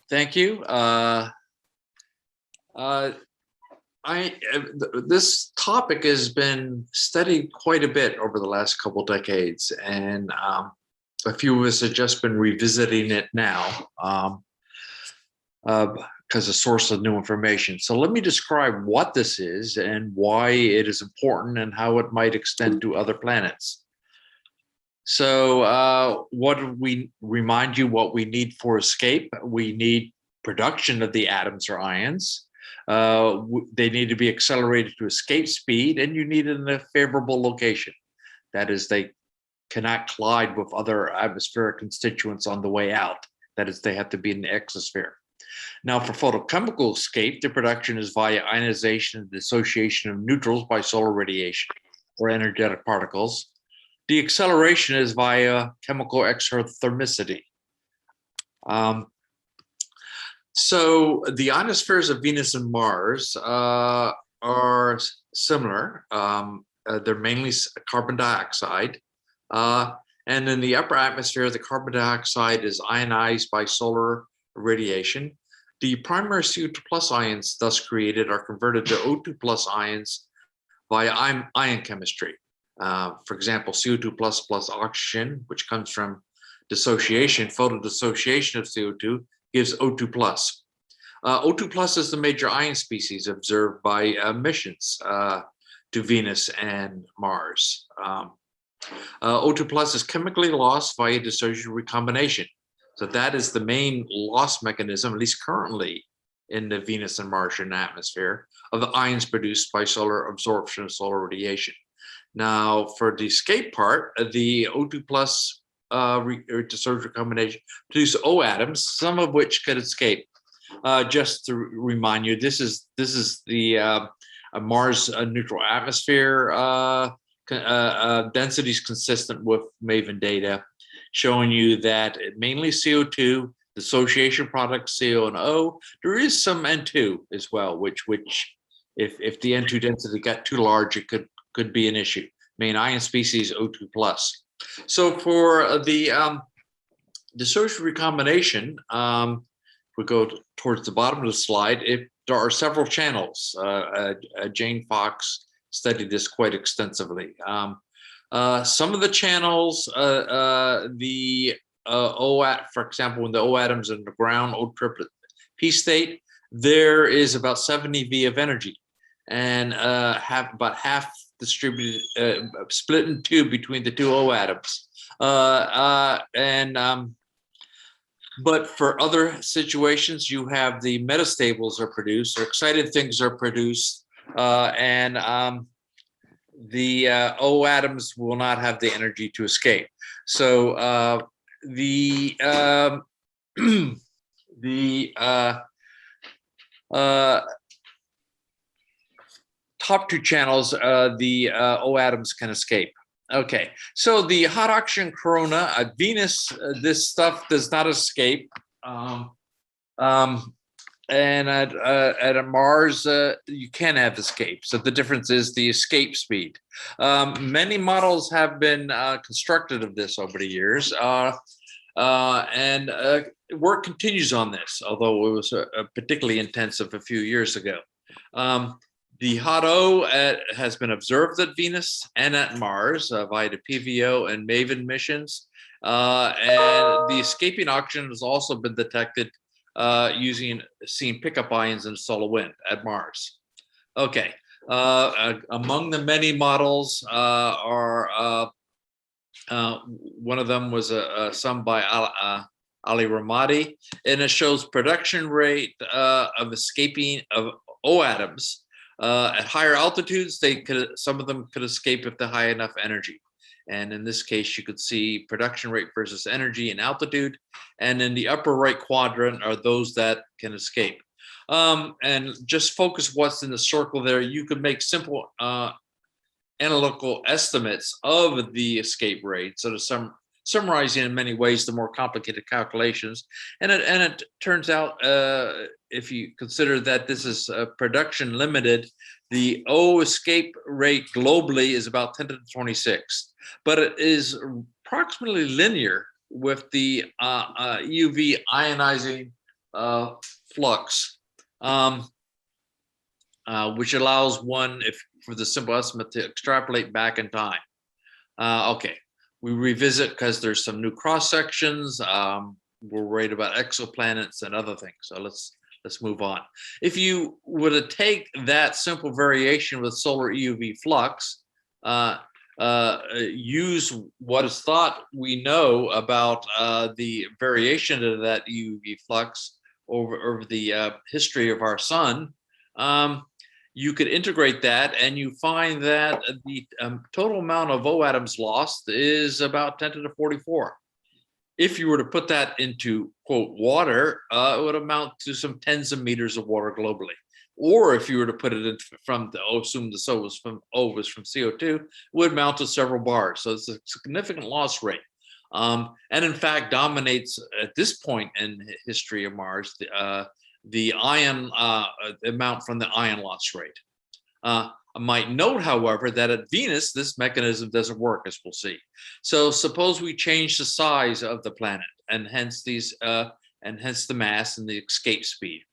Thank you. Uh, this topic has been studied quite a bit over the last couple decades, and a few of us have just been revisiting it now because a source of new information. So let me describe what this is and why it is important and how it might extend to other planets. So what do we remind you what we need for escape? We need production of the atoms or ions. They need to be accelerated to escape speed, and you need it in a favorable location. That is, they cannot collide with other atmospheric constituents on the way out. That is, they have to be in the exosphere. Now, for photochemical escape, the production is via ionization and dissociation of neutrals by solar radiation or energetic particles. The acceleration is via chemical exothermicity. So the ionospheres of Venus and Mars are similar. They're mainly carbon dioxide. And in the upper atmosphere, the carbon dioxide is ionized by solar radiation. The primary CO2 plus ions thus created are converted to O2 plus ions via ion chemistry. For example, CO2 plus oxygen, which comes from dissociation, photodissociation of CO2, gives O2 plus. O2 plus is the major ion species observed by missions to Venus and Mars. O2 plus is chemically lost via dissociative recombination. So that is the main loss mechanism, at least currently, in the Venus and Martian atmosphere, of the ions produced by solar absorption of solar radiation. Now, for the escape part, the O2 plus dissociative recombination produce O atoms, some of which could escape. Just to remind you, this is the Mars neutral atmosphere densities consistent with MAVEN data, showing you that mainly CO2, dissociation products CO and O. There is some N2 as well, which if the N2 density got too large, it could be an issue. Main ion species O2 plus. So for the dissociative recombination, we go towards the bottom of the slide. There are several channels. Jane Fox studied this quite extensively. Some of the channels, the for example, when the O atoms in the ground, O triplet p state, there is about 70 V of energy, and about half distributed, split in two between the two O atoms. But for other situations, you have the metastables are produced, or excited things are produced, and the O atoms will not have the energy to escape. So the top two channels, the O atoms can escape. Okay, so the hot oxygen corona at Venus, this stuff does not escape. And at Mars, you can have escape. So the difference is the escape speed. Many models have been constructed of this over the years, and work continues on this, although it was particularly intensive a few years ago. The hot O has been observed at Venus and at Mars via the PVO and MAVEN missions, and the escaping oxygen has also been detected seeing pickup ions in solar wind at Mars. Okay, among the many models are one of them was some by Ali Ramadi, and it shows production rate of escaping of O atoms. At higher altitudes, some of them could escape if they're high enough energy. And in this case, you could see production rate versus energy and altitude. And in the upper right quadrant are those that can escape. And just focus what's in the circle there. You could make simple analytical estimates of the escape rate. So to summarizing in many ways the more complicated calculations. And it turns out, if you consider that this is production limited, the O escape rate globally is about 10 to the 26, but it is approximately linear with the UV ionizing flux, um, which allows one, if for the simple estimate, to extrapolate back in time. Okay, we revisit because there's some new cross sections. We're worried about exoplanets and other things. So let's move on. If you were to take that simple variation with solar EUV flux, use what is thought we know about the variation of that EUV flux over the history of our sun, you could integrate that and you find that the total amount of O atoms lost is about 10 to the 44. If you were to put that into, quote, water, it would amount to some tens of meters of water globally. Or if you were to put it in from the, assume the O was from CO2, it would amount to several bars. So it's a significant loss rate. And in fact, dominates at this point in history of Mars the ion amount from the ion loss rate. I might note, however, that at Venus, this mechanism doesn't work, as we'll see. So suppose we change the size of the planet, and hence the mass and the escape speed.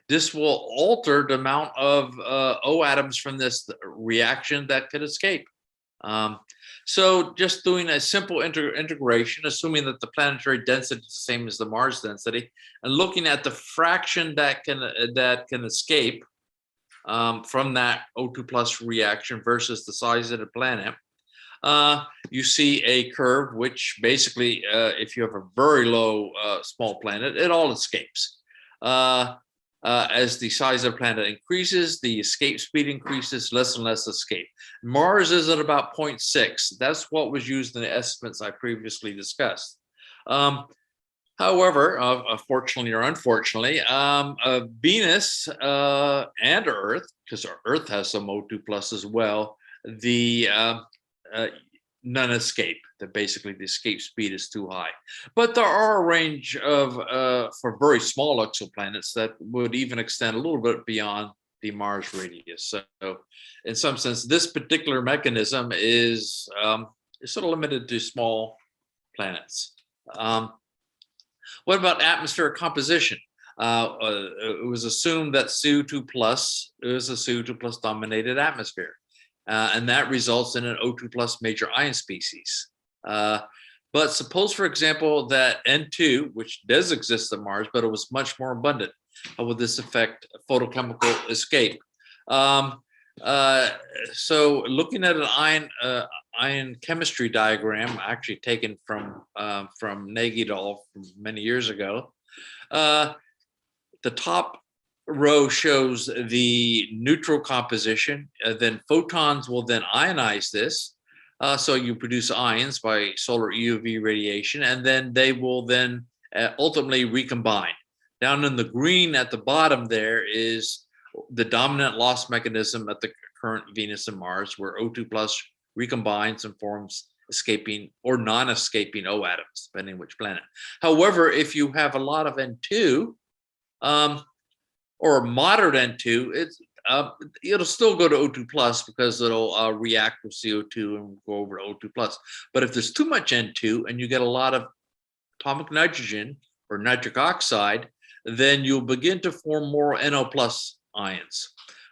This will alter the amount of O atoms from this reaction that could escape. So just doing a simple integration, assuming that the planetary density is the same as the Mars density, and looking at the fraction that can escape from that O2 plus reaction versus the size of the planet, you see a curve which basically, if you have a very low small planet, it all escapes. As the size of the planet increases, the escape speed increases, less and less escape. Mars is at about 0.6. That's what was used in the estimates I previously discussed. However, fortunately or unfortunately, Venus and Earth, because Earth has some O2 plus as well, the none escape. That basically the escape speed is too high. But there are a range of for very small exoplanets that would even extend a little bit beyond the Mars radius. So, in some sense, this particular mechanism is sort of limited to small planets. What about atmospheric composition? It was assumed that CO2 plus is a CO2 plus dominated atmosphere. And that results in an O2 plus major ion species. But suppose, for example, that N2, which does exist on Mars, but it was much more abundant. How would this affect photochemical escape? So looking at an ion chemistry diagram, actually taken from Nagy et al. From many years ago, the top row shows the neutral composition. Then photons will then ionize this. So you produce ions by solar EUV radiation, and then they will then ultimately recombine. Down in the green at the bottom there is the dominant loss mechanism at the current Venus and Mars, where O2 plus recombines and forms escaping or non-escaping O atoms, depending on which planet. However, if you have a lot of N2, or a moderate N2, it'll still go to O2 plus because it'll react with CO2 and go over to O2 plus. But if there's too much N2 and you get a lot of atomic nitrogen or nitric oxide, then you'll begin to form more NO plus ions.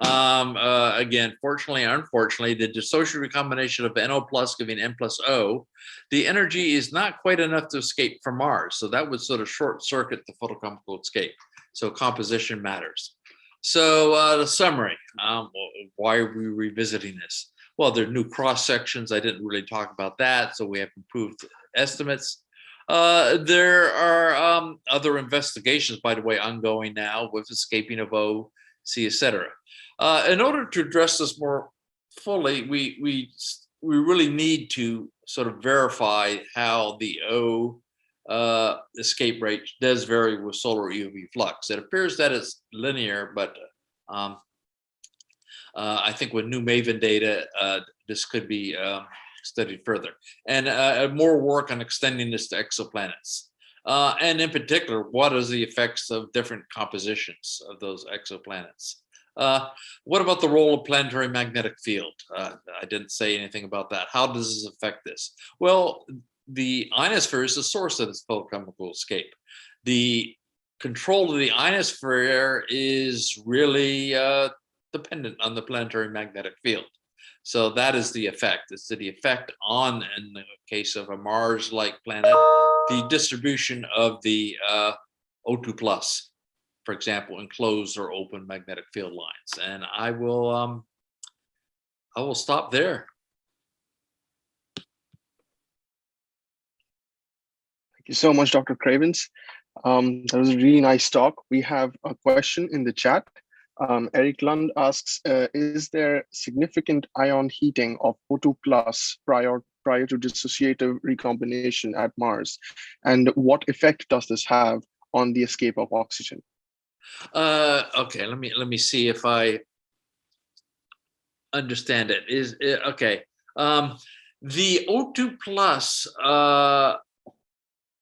Again, fortunately or unfortunately, the dissociative recombination of NO plus giving N plus O, the energy is not quite enough to escape from Mars. So that would sort of short circuit the photochemical escape. So composition matters. So the summary, why are we revisiting this? Well, there are new cross sections. I didn't really talk about that. So we have improved estimates. There are other investigations, by the way, ongoing now with escaping of O, C, etc. In order to address this more fully, we really need to sort of verify how the O escape rate does vary with solar EUV flux. It appears that it's linear, but I think with new MAVEN data, this could be studied further. And more work on extending this to exoplanets. And in particular, what is the effects of different compositions of those exoplanets? What about the role of planetary magnetic field? I didn't say anything about that. How does this affect this? Well, the ionosphere is the source of this photochemical escape. The control of the ionosphere is really dependent on the planetary magnetic field. So that is the effect. It's the effect on, in the case of a Mars-like planet, the distribution of the O2 plus, for example, in closed or open magnetic field lines. And I will stop there. Thank you so much, Dr. Cravens. That was a really nice talk. We have a question in the chat. Eric Lund asks, is there significant ion heating of O2 plus prior to dissociative recombination at Mars? And what effect does this have on the escape of oxygen? Okay, let me see if I understand it. Okay. The O2 plus,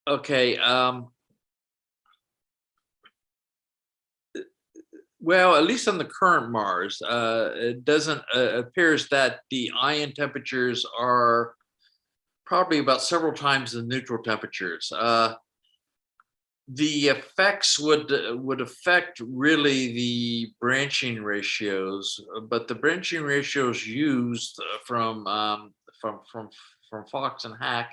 okay. Well, at least on the current Mars, it doesn't appears that the ion temperatures are probably about several times the neutral temperatures. The effects would affect really the branching ratios, but the branching ratios used from Fox and Hack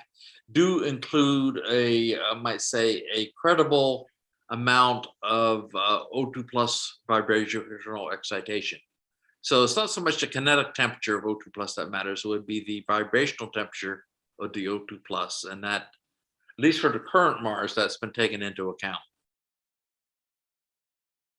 do include I might say, a credible amount of O2 plus vibrational excitation. So it's not so much the kinetic temperature of O2 plus that matters. It would be the vibrational temperature of the O2 plus, and that, at least for the current Mars, that's been taken into account.